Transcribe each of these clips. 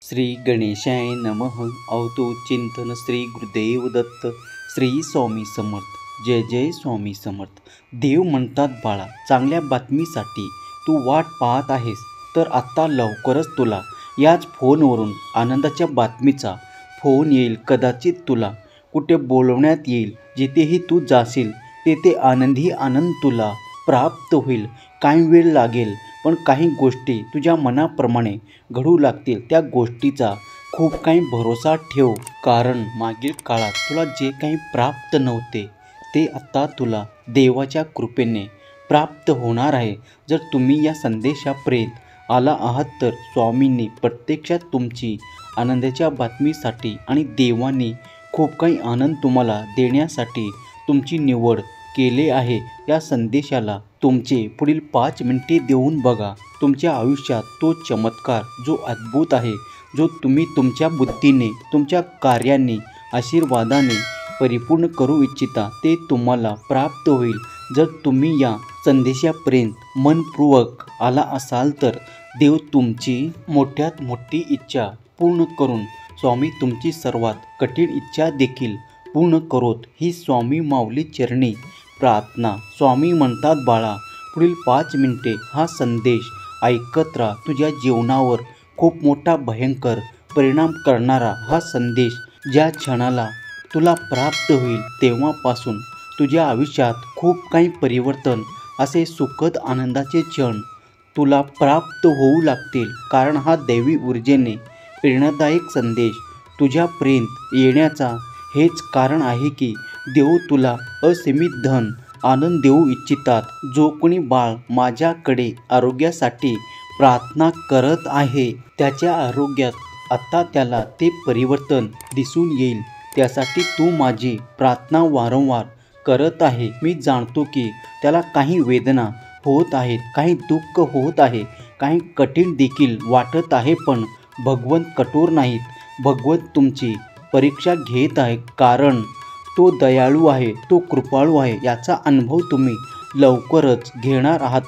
श्री गणेशाय नमः. अवतो चिंतन श्री गुरुदेव दत्त. श्री स्वामी समर्थ. जय जय स्वामी समर्थ. देव म्हणतात बाळा, चांगल्या बातमीसाठी तू वाट पाहत आहेस तर आत्ता लवकरच तुला याच फोनवरून आनंदाच्या बातमीचा फोन येईल. कदाचित तुला कुठे बोलवण्यात येईल. जिथेही तू जाशील तेथे आनंदी आनंद तुला प्राप्त होईल. काही वेळ लागेल, पण काही गोष्टी तुझ्या मनाप्रमाणे घडू लागतील. त्या गोष्टीचा खूप काही भरोसा ठेव, कारण मागील काळात तुला जे काही प्राप्त नव्हते ते आत्ता तुला देवाच्या कृपेने प्राप्त होणार आहे. जर तुम्ही या संदेशापर्यंत आला आहात तर स्वामींनी प्रत्यक्षात तुमची आनंदाच्या बातमीसाठी आणि देवाने खूप काही आनंद तुम्हाला देण्यासाठी तुमची निवड केले आहे. या संदेशाला तुमचे पुढील 5 मिनिटे देऊन बघा. तुमच्या आयुष्यात तो चमत्कार जो अद्भुत आहे, जो तुम्ही तुमच्या बुद्धीने, तुमच्या कार्याने, आशीर्वादाने परिपूर्ण करू इच्छिता, ते तुम्हाला प्राप्त होईल. जर तुम्ही या संदेशापर्यंत मनपूर्वक आला असाल तर देव तुमची मोठ्यात मोठी इच्छा पूर्ण करून स्वामी तुमची सर्वात कठीण इच्छा देखील पूर्ण करोत. ही स्वामी माऊली चरणी प्रार्थना. स्वामी म्हणतात बाळा, पुढील 5 मिनिटे हा संदेश ऐकत राहा. तुझ्या जीवनावर खूप मोठा भयंकर परिणाम करणारा हा संदेश ज्या क्षणाला तुला प्राप्त होईल तेव्हापासून तुझ्या आयुष्यात खूप काही परिवर्तन, असे सुखद आनंदाचे क्षण तुला प्राप्त होऊ लागतील. कारण हा दैवी ऊर्जेने प्रेरणादायक संदेश तुझ्यापर्यंत येण्याचा हेच कारण आहे की देव तुला असीमित धन आनंद देऊ इच्छितात. जो कोणी बाळ माझ्याकडे आरोग्यासाठी प्रार्थना करत आहे, त्याच्या आरोग्यात आत्ता त्याला ते परिवर्तन दिसून येईल. त्यासाठी तू माझी प्रार्थना वारंवार करत आहे. मी जाणतो की त्याला काही वेदना होत आहेत, काही दुःख होत आहे, काही कठीण देखील वाटत आहे, पण भगवंत कठोर नाहीत. भगवंत तुमची परीक्षा घेत आहे, कारण तो दयाळू आहे, तो कृपाळू आहे. याचा अनुभव तुम्ही लवकरच घेणार आहात.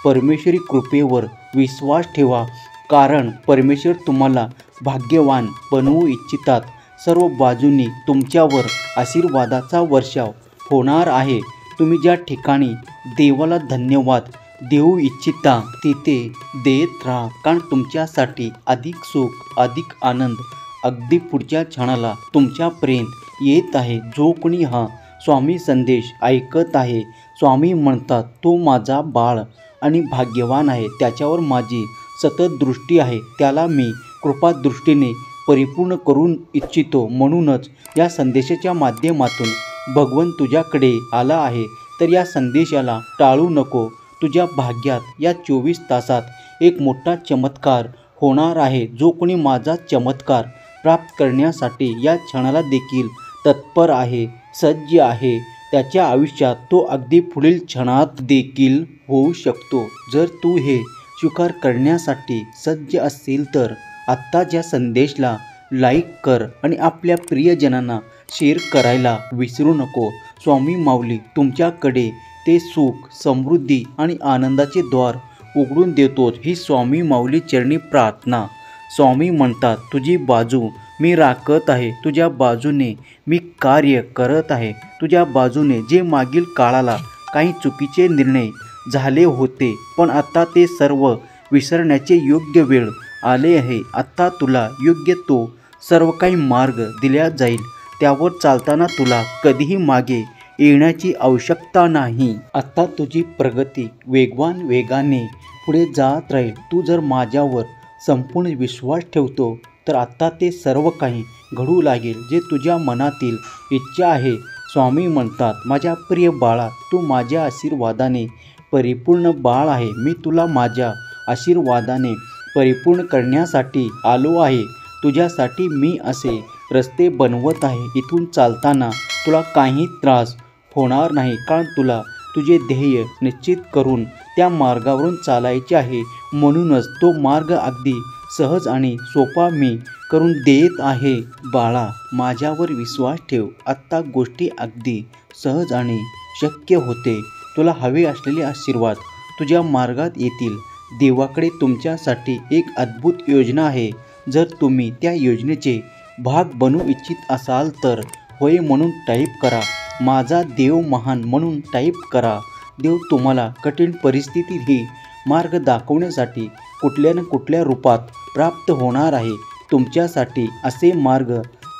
परमेश्वरी कृपेवर विश्वास ठेवा, कारण परमेश्वर तुम्हाला भाग्यवान बनवू इच्छितात. सर्व बाजूंनी तुमच्यावर आशीर्वादाचा वर्षाव होणार आहे. तुम्ही ज्या ठिकाणी देवाला धन्यवाद देऊ इच्छिता तिथे देत राहा, कारण तुमच्यासाठी अधिक सुख, अधिक आनंद अगदी पुढच्या क्षणाला तुमच्यापर्यंत येत आहे. जो कोणी हा स्वामी संदेश ऐकत आहे, स्वामी म्हणतात तो माझा बाळ आणि भाग्यवान आहे. त्याच्यावर माझी सतत दृष्टी आहे. त्याला मी कृपादृष्टीने परिपूर्ण करून इच्छितो. म्हणूनच या संदेशाच्या माध्यमातून भगवंत तुझ्याकडे आला आहे. तर या संदेशाला टाळू नको. तुझ्या भाग्यात या 24 तासात एक मोठा चमत्कार होणार आहे. जो कोणी माझा चमत्कार प्राप्त करण्यासाठी या क्षणाला देखील तत्पर आहे, सज्ज आहे, त्याच्या आयुष्यात तो अगदी पुढील क्षणात देखील होऊ शकतो. जर तू हे स्वीकार करण्यासाठी सज्ज असेल तर आत्ताच या संदेशाला लाईक कर आणि आपल्या प्रियजनांना शेअर करायला विसरू नको. स्वामी माऊली तुमच्याकडे ते सुख, समृद्धी आणि आनंदाचे द्वार उघडून देतो. ही स्वामी माऊली चरणी प्रार्थना. स्वामी म्हणतात तुझी बाजू मी राखत आहे, तुझ्या बाजूने मी कार्य करत आहे. तुझ्या बाजूने जे मागील काळाला काही चुकीचे निर्णय झाले होते, पण आता ते सर्व विसरण्याचे योग्य वेळ आले आहे. आता तुला योग्य तो सर्व काही मार्ग दिला जाईल. त्यावर चालताना तुला कधीही मागे येण्याची आवश्यकता नाही. आता तुझी प्रगती वेगाने पुढे जात राहील. तू जर माझ्यावर संपूर्ण विश्वास ठेवतो तर आता ते सर्व काही घडू लागेल जे तुझ्या मनातील इच्छा आहे. स्वामी म्हणतात माझ्या प्रिय बाळा, तू माझ्या आशीर्वादाने परिपूर्ण बाळ आहे. मी तुला माझ्या आशीर्वादाने परिपूर्ण करण्यासाठी आलो आहे. तुझ्यासाठी मी असे रस्ते बनवत आहे. इथून चालताना तुला काही त्रास होणार नाही, कारण तुला तुझे ध्येय निश्चित करून त्या मार्गावरून चालायचे आहे. म्हणूनच तो मार्ग अगदी सहज आणि सोपा मी करून देत आहे. बाळा, माझ्यावर विश्वास ठेव. आत्ता गोष्टी अगदी सहज आणि शक्य होते. तुला हवे असलेले आशीर्वाद तुझ्या मार्गात येतील. देवाकडे तुमच्यासाठी एक अद्भुत योजना आहे. जर तुम्ही त्या योजनेचे भाग बनू इच्छित असाल तर होय म्हणून टाईप करा, माझा देव महान म्हणून टाईप करा. देव तुम्हाला कठीण परिस्थितीतही मार्ग दाखवण्यासाठी कुठल्या ना कुठल्या रूपात प्राप्त होणार आहे. तुमच्यासाठी असे मार्ग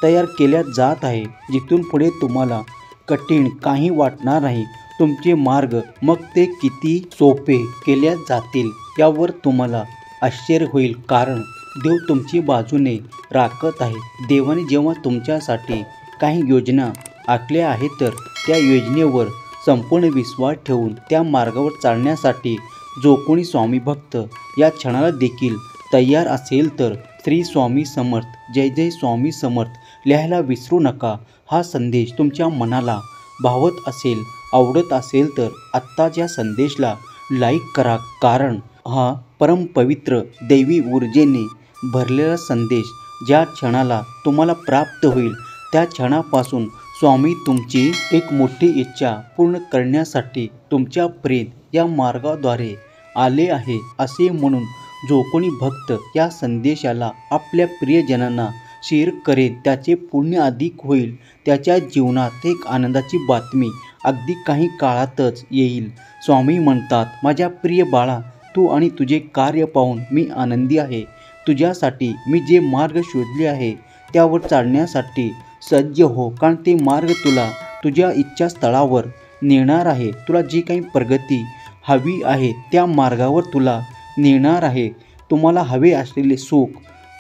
तयार केल्या जात आहे जिथून पुढे तुम्हाला कठीण काही वाटणार नाही. तुमचे मार्ग मग ते किती सोपे केल्या जातील यावर तुम्हाला आश्चर्य होईल, कारण देव तुमची बाजूने राखत आहे. देवाने जेव्हा तुमच्यासाठी काही योजना आखल्या आहेत तर त्या योजनेवर संपूर्ण विश्वास ठेवून त्या मार्गावर चालण्यासाठी जो कोणी स्वामी भक्त या क्षणाला देखील तयार असेल तर श्री स्वामी समर्थ, जय जय स्वामी समर्थ लिहायला विसरू नका. हा संदेश तुमच्या मनाला भावत असेल, आवडत असेल तर आत्ताच या संदेशला लाईक करा, कारण हा परमपवित्र दैवी ऊर्जेने भरलेला संदेश ज्या क्षणाला तुम्हाला प्राप्त होईल त्या क्षणापासून स्वामी तुमची एक मोठी इच्छा पूर्ण करण्यासाठी तुमच्यापर्यंत या मार्गाद्वारे आले आहे असे म्हणून जो कोणी भक्त या संदेशाला आपल्या प्रियजनांना शेअर करेल त्याचे पुण्य अधिक होईल. त्याच्या जीवनात एक आनंदाची बातमी अगदी काही काळातच येईल. स्वामी म्हणतात, माझ्या प्रिय बाळा, तू आणि तुझे कार्य पाहून मी आनंदी आहे. तुझ्यासाठी मी जे मार्ग शोधले आहे त्यावर चालण्यासाठी सज्ज हो, कारण ते मार्ग तुला तुझ्या इच्छास्थळावर नेणार आहे. तुला जी काही प्रगती हवी आहे त्या मार्गावर तुला नेणार आहे. तुम्हाला हवे असलेले सुख,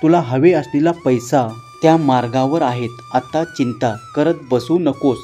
तुला हवे असलेला पैसा त्या मार्गावर आहेत. आता चिंता करत बसू नकोस,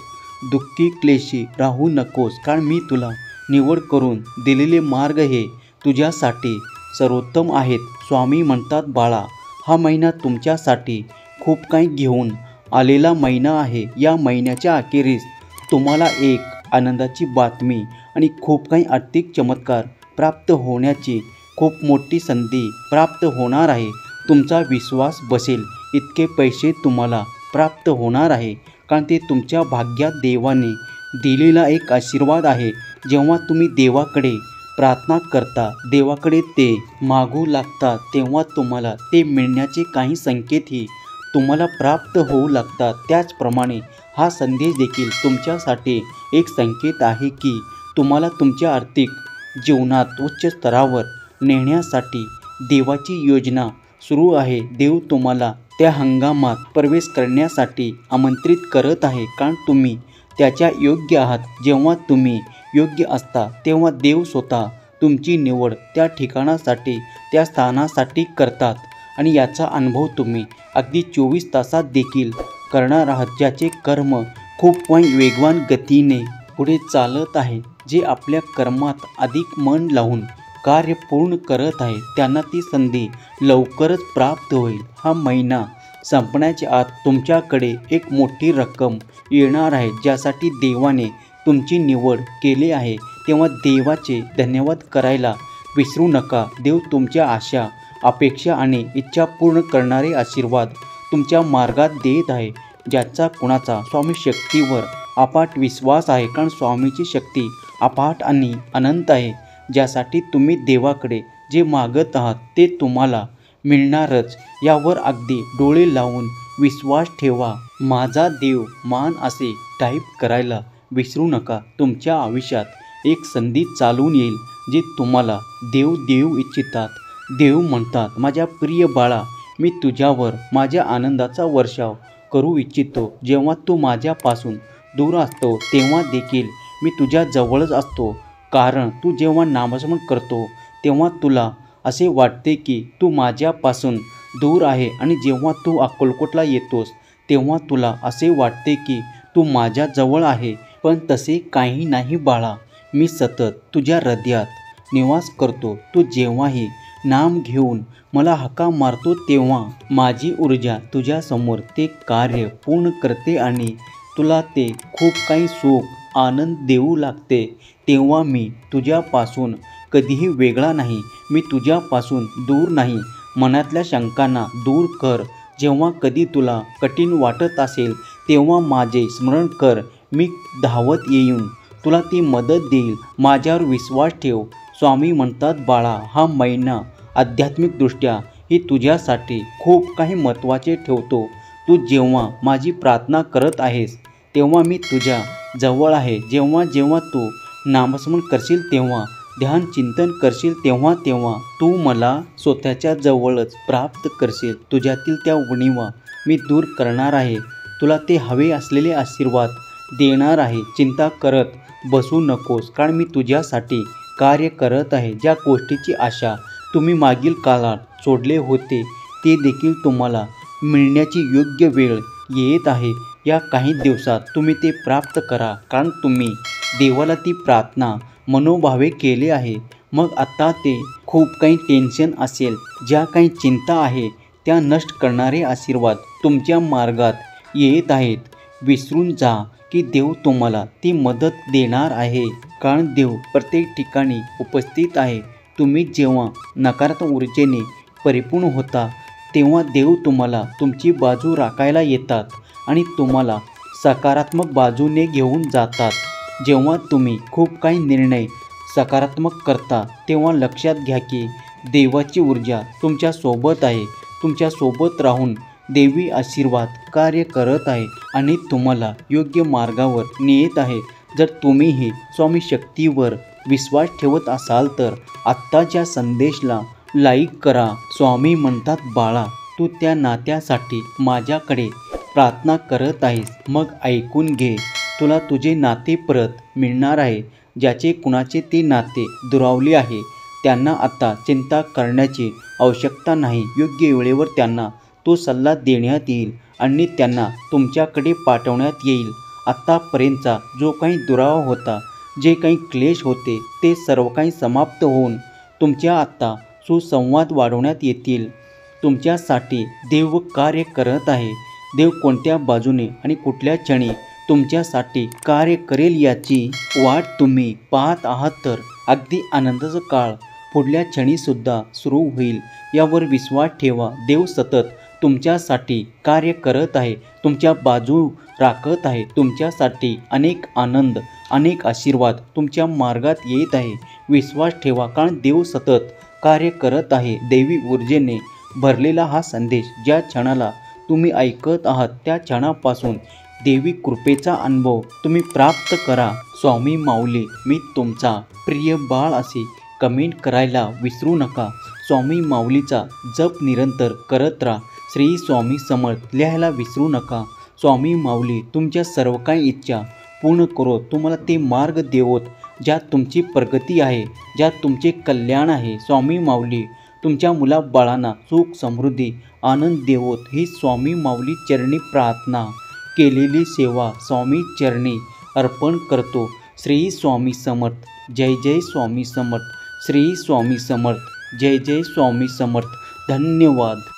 दुःखी क्लेशी राहू नकोस, कारण मी तुला निवड करून दिलेले मार्ग हे तुझ्यासाठी सर्वोत्तम आहेत. स्वामी म्हणतात, बाळा, हा महिना तुमच्यासाठी खूप काही घेऊन आलेला महिना आहे. या महिन्याच्या अखेरीस तुम्हाला एक आनंदाची बातमी आणि खूप काही आर्थिक चमत्कार प्राप्त होण्याची खूप मोठी संधी प्राप्त होणार आहे. तुमचा विश्वास बसेल इतके पैसे तुम्हाला प्राप्त होणार आहे, कारण ते तुमच्या भाग्यात देवाने दिलेला एक आशीर्वाद आहे. जेव्हा तुम्ही देवाकडे प्रार्थना करता, देवाकडे ते मागू लागता, तेव्हा तुम्हाला ते मिळण्याचे काही संकेतही तुम्हाला प्राप्त होऊ लागतात. त्याचप्रमाणे हा संदेश देखील तुमच्यासाठी एक संकेत आहे की तुम्हाला तुमच्या आर्थिक जीवनात उच्च स्तरावर नेण्यासाठी देवाची योजना सुरू आहे. देव तुम्हाला त्या हंगामात प्रवेश करण्यासाठी आमंत्रित करत आहे, कारण तुम्ही त्याच्या योग्य आहात. जेव्हा तुम्ही योग्य असता तेव्हा देव स्वतः तुमची निवड त्या ठिकाणासाठी, त्या स्थानासाठी करतात आणि याचा अनुभव तुम्ही अगदी 24 तासात देखील करणार आहात. ज्याचे कर्म खूप वेगवान गतीने पुढे चालत आहे, जे आपल्या कर्मात अधिक मन लावून कार्य पूर्ण करत आहे, त्यांना ती संधी लवकरच प्राप्त होईल. हा महिना संपण्याच्या आत तुमच्याकडे एक मोठी रक्कम येणार आहे, ज्यासाठी देवाने तुमची निवड केली आहे. तेव्हा देवाचे धन्यवाद करायला विसरू नका. देव तुमच्या आशा, अपेक्षा आणि इच्छा पूर्ण करणारे आशीर्वाद तुमच्या मार्गात देत आहे. ज्याचा कुणाचा स्वामी शक्तीवर अफाट विश्वास आहे, कारण स्वामीची शक्ती अफाट आणि अनंत आहे. ज्यासाठी तुम्ही देवाकडे जे मागत आहात ते तुम्हाला मिळणारच, यावर अगदी डोळे लावून विश्वास ठेवा. माझा देव महान असे टाईप करायला विसरू नका. तुमच्या आयुष्यात एक संधी चालून येईल जी तुम्हाला देव देऊ इच्छितात. देव म्हणतात, माझ्या प्रिय बाळा, मी तुझ्यावर माझ्या आनंदाचा वर्षाव करू इच्छितो. जेव्हा तू माझ्यापासून दूर असतो तेव्हा देखील मी तुझ्या जवळच असतो, कारण तू जेव्हा नामस्मरण करतो तेव्हा तुला असे वाटते की तू माझ्यापासून दूर आहे, आणि जेव्हा तू अक्कलकोटला येतोस तेव्हा तुला असे वाटते की तू माझ्या जवळ आहे. पण तसे काही नाही बाळा, मी सतत तुझ्या हृदयात निवास करतो. तू जेव्हाही नाम घेऊन मला हाका मारतो तेव्हा माझी ऊर्जा तुझ्यासमोर ते कार्य पूर्ण करते आणि तुला ते खूप काही सुख, आनंद देऊ लागते. तेव्हा मी तुझ्यापासून कधीही वेगळा नाही, मी तुझ्यापासून दूर नाही. मनातल्या शंकांना दूर कर. जेव्हा कधी तुला कठीण वाटत असेल तेव्हा माझे स्मरण कर. मी धावत येऊन तुला ती मदत देईल. माझ्यावर विश्वास ठेव. स्वामी म्हणतात, बाळा, हा महिना आध्यात्मिकदृष्ट्या ही तुझ्यासाठी खूप काही महत्त्वाचे ठेवतो. तू जेव्हा माझी प्रार्थना करत आहेस तेव्हा मी तुझ्या जवळ आहे. जेव्हा जेव्हा तू नामस्मरण करशील तेव्हा, ध्यान चिंतन करशील तेव्हा तेव्हा तू मला स्वतःच्या जवळच प्राप्त करशील. तुझ्यातील त्या उणिवा मी दूर करणार आहे. तुला ते हवे असलेले आशीर्वाद देणार आहे. चिंता करत बसू नकोस, कारण मी तुझ्यासाठी कार्य करत आहे. ज्या गोष्टीची आशा तुम्ही मागील काळात सोडले होते ते देखील तुम्हाला मिळण्याची योग्य वेळ येत आहे. या काही दिवसात तुम्ही ते प्राप्त करा, कारण तुम्ही देवाला ती प्रार्थना मनोभावे केले आहे. मग आता ते खूप काही टेन्शन असेल, ज्या काही चिंता आहे त्या नष्ट करणारे आशीर्वाद तुमच्या मार्गात येत आहेत. विसरून जा की देव तुम्हाला ती मदत देणार आहे, कारण देव प्रत्येक ठिकाणी उपस्थित आहे. तुम्ही जेव्हा नकारात्मक ऊर्जेने परिपूर्ण होता तेव्हा देव तुम्हाला तुमची बाजू राखायला येतात आणि तुम्हाला सकारात्मक बाजूने घेऊन जातात. जेव्हा तुम्ही खूप काही निर्णय सकारात्मक करता तेव्हा लक्षात घ्या की देवाची ऊर्जा तुमच्यासोबत आहे. तुमच्यासोबत राहून देवी आशीर्वाद कार्य करत आहे आणि तुम्हाला योग्य मार्गावर नेत आहे. जर तुम्हीही स्वामी शक्तीवर विश्वास ठेवत असाल तर आत्ताच्या संदेशला लाईक करा. स्वामी म्हणतात, बाळा, तू त्या नात्यासाठी माझ्याकडे प्रार्थना करत आहेस, मग ऐकून घे. तुला तुझे नाते परत मिळणार आहे. ज्याचे कुणाचे ते नाते दुरावले आहे त्यांना आता चिंता करण्याची आवश्यकता नाही. योग्य वेळेवर त्यांना तो सल्ला देण्यात येईल आणि त्यांना तुमच्याकडे पाठवण्यात येईल. आत्तापर्यंतचा जो काही दुरावा होता, जे काही क्लेश होते, ते सर्व काही समाप्त होऊन तुमच्या आत्ता सुसंवाद वाढवण्यात येतील. तुमच्यासाठी देव कार्य करत आहे. देव कोणत्या बाजूने आणि कुठल्या क्षणी तुमच्यासाठी कार्य करेल याची वाट तुम्ही पाहत आहात, तर अगदी आनंदाचा काळ पुढल्या क्षणीसुद्धा सुरू होईल. यावर विश्वास ठेवा. देव सतत तुमच्यासाठी कार्य करत आहे, तुमच्या बाजू राखत आहे. तुमच्यासाठी अनेक आनंद, अनेक आशीर्वाद तुमच्या मार्गात येत आहे. विश्वास ठेवा, कारण देव सतत कार्य करत आहे. दैवी ऊर्जेने भरलेला हा संदेश ज्या क्षणाला तुम्ही ऐकत आहात त्या क्षणापासून देवी कृपेचा अनुभव तुम्ही प्राप्त करा. स्वामी माऊली मी तुमचा प्रिय बाळ असे कमेंट करायला विसरू नका. स्वामी माऊलीचा जप निरंतर करत राहा. श्री स्वामी समर्थ लिहायला विसरू नका. स्वामी माऊली तुमच्या सर्व काही इच्छा पूर्ण करो. तुम्हाला ते मार्ग देवोत ज्यात तुमची प्रगती आहे, ज्यात तुमचे कल्याण आहे. स्वामी माऊली तुमच्या मुलाबाळांना सुख, समृद्धी, आनंद देवोत. ही स्वामी माऊली चरणी प्रार्थना केलेली सेवा स्वामी चरणी अर्पण करतो. श्री स्वामी समर्थ. जय जय स्वामी समर्थ. श्री स्वामी समर्थ. जय जय स्वामी समर्थ. धन्यवाद.